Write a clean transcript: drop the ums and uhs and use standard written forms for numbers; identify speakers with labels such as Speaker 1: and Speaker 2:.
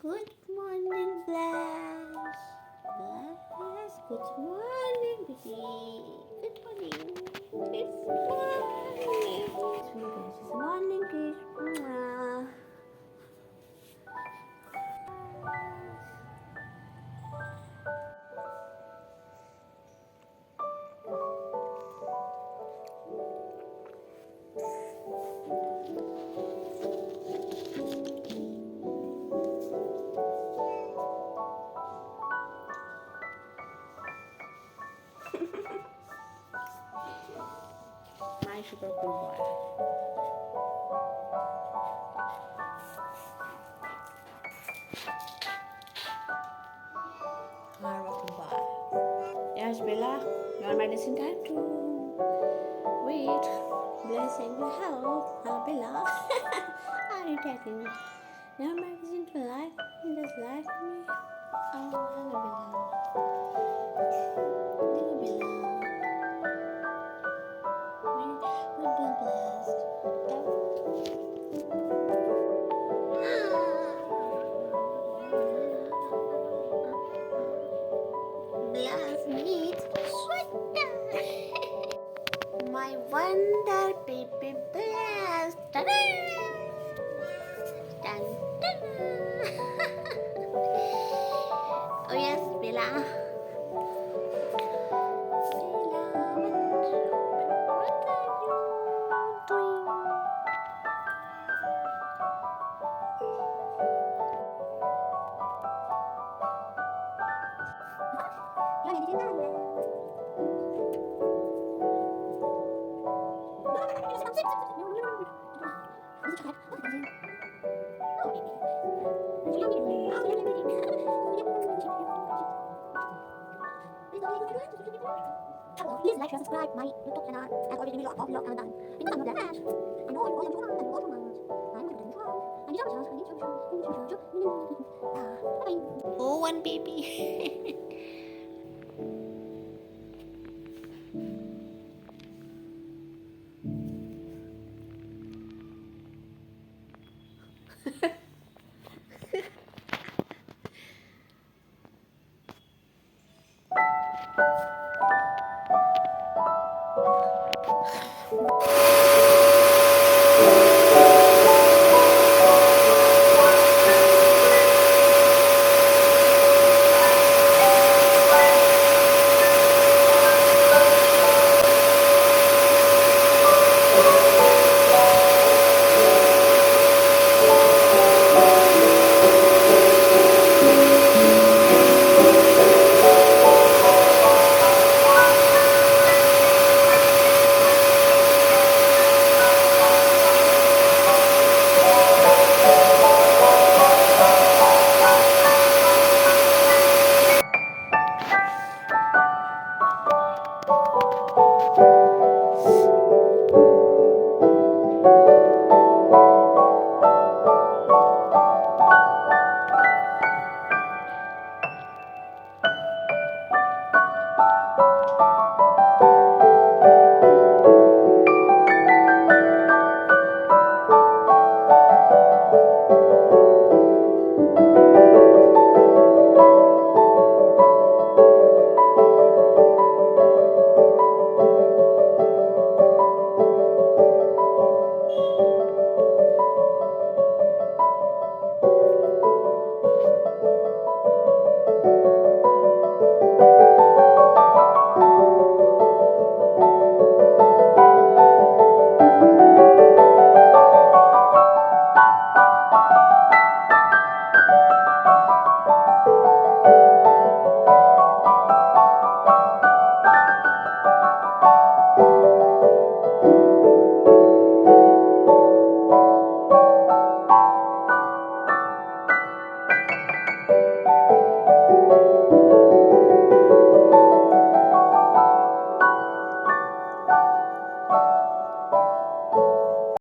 Speaker 1: Good morning, Blas. Blas, good morning, baby. Good morning. Good morning. Sweet Blas, good morning, kiss. Mwah. My super cool boy. My rocking boy. Yes, Bella, your medicine time too. Wait, blessing will help. Bella, are you taking your medicine to life? You just like me. Oh, hello, Bella. Hello, Bella. We're being blessed. Blast meets sweater. My wonder baby blast. Ta-da! Dun, ta-da! Oh yes, Bella. Bella, what are you doing? Please like, share, subscribe my YouTube channel and already video of vlog and done. Because I'm not that much. I know you're all your and all your mamas. I'm going to control. I need your chance. I need your chance. I need your chance. Oh, one baby.